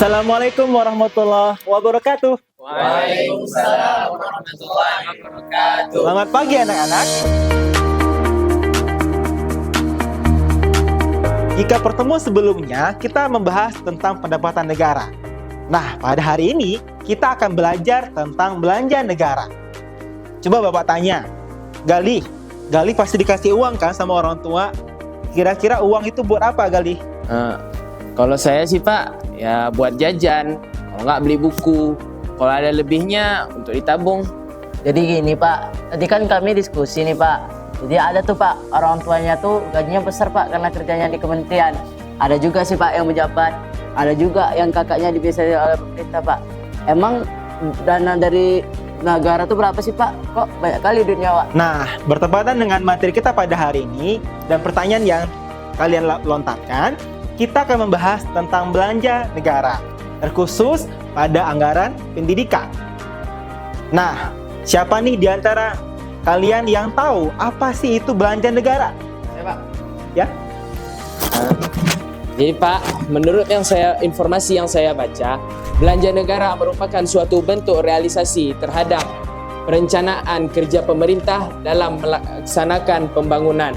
Assalamualaikum warahmatullahi wabarakatuh. Waalaikumsalam warahmatullahi wabarakatuh. Selamat pagi anak-anak. Jika pertemuan sebelumnya kita membahas tentang pendapatan negara. Nah, pada hari ini kita akan belajar tentang belanja negara. Coba Bapak tanya, Gali pasti dikasih uang kan sama orang tua? Kira-kira uang itu buat apa, Gali? Kalau saya sih Pak, ya buat jajan. Kalau nggak beli buku. Kalau ada lebihnya untuk ditabung. Jadi gini Pak, tadi kan kami diskusi nih Pak. Jadi ada tuh Pak, orang tuanya tuh gajinya besar Pak karena kerjanya di kementerian. Ada juga sih Pak yang menjabat. Ada juga yang kakaknya dibiayai oleh pemerintah Pak. Emang dana dari negara tuh berapa sih Pak? Kok banyak kali duitnya Pak? Nah, bertepatan dengan materi kita pada hari ini dan pertanyaan yang kalian lontarkan, kita akan membahas tentang belanja negara, terkhusus pada anggaran pendidikan. Nah, siapa nih di antara kalian yang tahu apa sih itu belanja negara? Ya Pak. Ya? Jadi Pak, menurut informasi yang saya baca, belanja negara merupakan suatu bentuk realisasi terhadap perencanaan kerja pemerintah dalam melaksanakan pembangunan.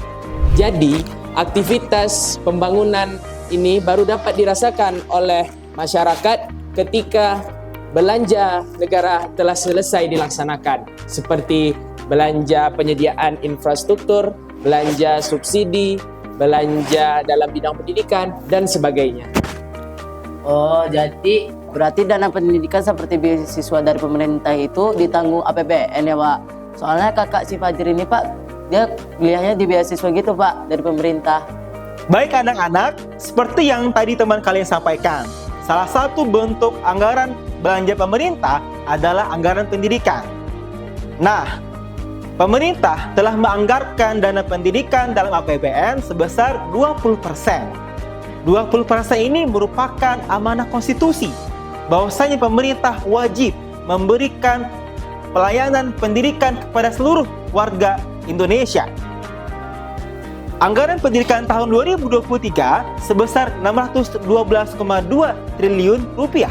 Jadi, aktivitas pembangunan ini baru dapat dirasakan oleh masyarakat ketika belanja negara telah selesai dilaksanakan, seperti belanja penyediaan infrastruktur, belanja subsidi, belanja dalam bidang pendidikan, dan sebagainya. Oh, jadi berarti dana pendidikan seperti beasiswa dari pemerintah itu ditanggung APBN ya Pak? Soalnya kakak si Fajri ini Pak, dia kuliahnya di beasiswa gitu Pak dari pemerintah. Baik anak-anak, seperti yang tadi teman kalian sampaikan, salah satu bentuk anggaran belanja pemerintah adalah anggaran pendidikan. Nah, pemerintah telah menganggarkan dana pendidikan dalam APBN sebesar 20%. 20% ini merupakan amanah konstitusi, bahwasanya pemerintah wajib memberikan pelayanan pendidikan kepada seluruh warga Indonesia. Anggaran pendidikan tahun 2023 sebesar 612,2 triliun rupiah.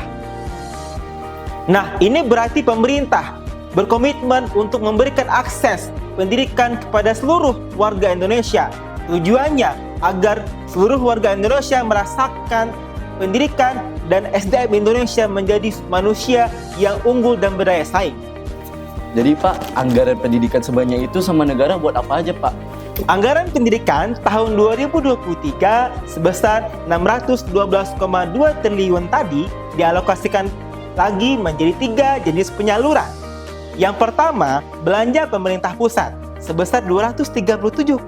Nah, ini berarti pemerintah berkomitmen untuk memberikan akses pendidikan kepada seluruh warga Indonesia. Tujuannya agar seluruh warga Indonesia merasakan pendidikan dan SDM Indonesia menjadi manusia yang unggul dan berdaya saing. Jadi Pak, anggaran pendidikan sebanyak itu sama negara buat apa aja Pak? Anggaran pendidikan tahun 2023 sebesar 612,2 triliun tadi dialokasikan lagi menjadi 3 jenis penyaluran. Yang pertama, belanja pemerintah pusat sebesar 237,1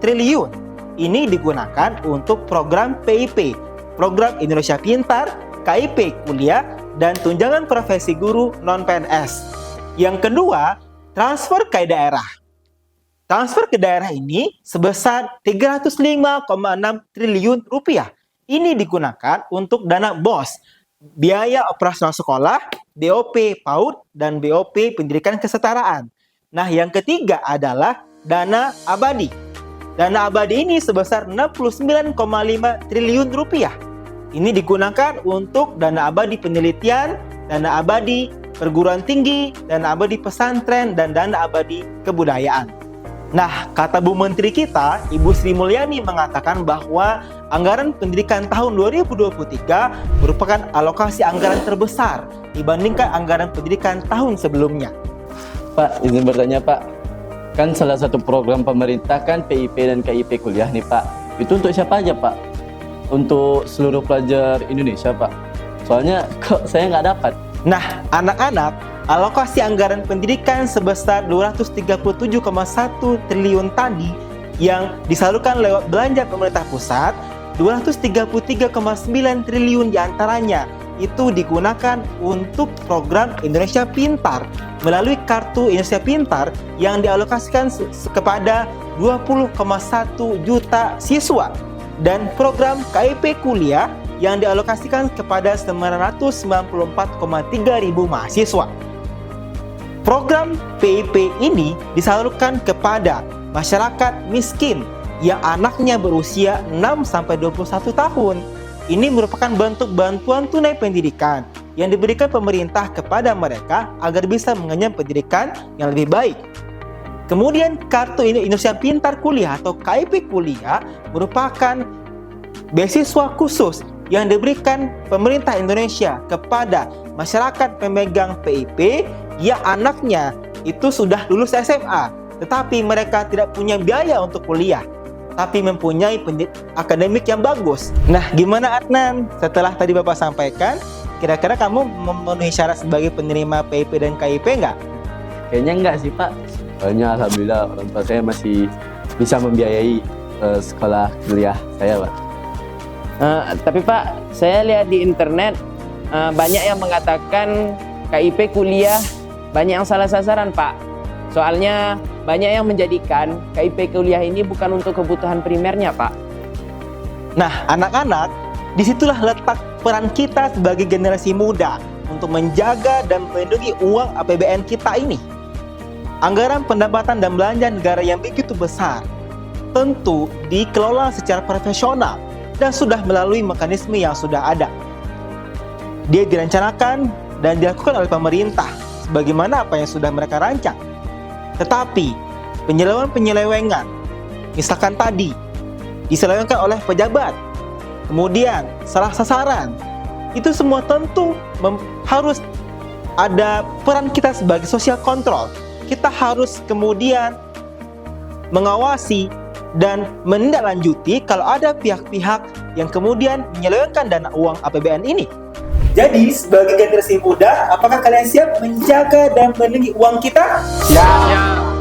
triliun. Ini digunakan untuk program PIP, Program Indonesia Pintar, KIP Kuliah, dan tunjangan profesi guru non-PNS. Yang kedua, transfer ke daerah. Transfer ke daerah ini sebesar 305,6 triliun rupiah. Ini digunakan untuk dana BOS, biaya operasional sekolah, BOP PAUD, dan BOP pendidikan kesetaraan. Nah, yang ketiga adalah dana abadi. Dana abadi ini sebesar 69,5 triliun rupiah. Ini digunakan untuk dana abadi penelitian, dana abadi perguruan tinggi, dana abadi pesantren, dan dana abadi kebudayaan. Nah, kata Bu Menteri kita, Ibu Sri Mulyani mengatakan bahwa anggaran pendidikan tahun 2023 merupakan alokasi anggaran terbesar dibandingkan anggaran pendidikan tahun sebelumnya. Pak, izin bertanya Pak, kan salah satu program pemerintah kan PIP dan KIP kuliah nih Pak. Itu untuk siapa aja Pak? Untuk seluruh pelajar Indonesia Pak? Soalnya kok saya nggak dapat. Nah, anak-anak, alokasi anggaran pendidikan sebesar 237,1 triliun tadi yang disalurkan lewat belanja pemerintah pusat, 233,9 triliun diantaranya itu digunakan untuk program Indonesia Pintar melalui Kartu Indonesia Pintar yang dialokasikan kepada 20,1 juta siswa, dan program KIP Kuliah yang dialokasikan kepada 994,3 ribu mahasiswa. Program PIP ini disalurkan kepada masyarakat miskin yang anaknya berusia 6-21 tahun. ini merupakan bentuk bantuan tunai pendidikan yang diberikan pemerintah kepada mereka agar bisa mengenyam pendidikan yang lebih baik. Kemudian Kartu Indonesia Pintar Kuliah atau KIP Kuliah merupakan beasiswa khusus yang diberikan pemerintah Indonesia kepada masyarakat pemegang PIP yang anaknya itu sudah lulus SMA, tetapi mereka tidak punya biaya untuk kuliah, tapi mempunyai akademik yang bagus. Nah, gimana Adnan? Setelah tadi Bapak sampaikan, kira-kira kamu memenuhi syarat sebagai penerima PIP dan KIP nggak? Kayaknya enggak sih Pak. Soalnya alhamdulillah orang tua saya masih bisa membiayai sekolah kuliah saya Pak. Tapi Pak, saya lihat di internet banyak yang mengatakan KIP kuliah banyak yang salah sasaran Pak. Soalnya banyak yang menjadikan KIP kuliah ini bukan untuk kebutuhan primernya Pak. Nah, anak-anak, disitulah letak peran kita sebagai generasi muda untuk menjaga dan melindungi uang APBN kita ini. Anggaran pendapatan dan belanja negara yang begitu besar tentu dikelola secara profesional dan sudah melalui mekanisme yang sudah ada. Dia direncanakan dan dilakukan oleh pemerintah sebagaimana apa yang sudah mereka rancang. Tetapi penyelewengan, misalkan tadi diselewengkan oleh pejabat, kemudian salah sasaran, itu semua tentu harus ada peran kita sebagai social control. Kita harus kemudian mengawasi dan menindaklanjuti kalau ada pihak-pihak yang kemudian menyelewengkan dana uang APBN ini. Jadi, sebagai generasi muda, apakah kalian siap menjaga dan melindungi uang kita? Siap.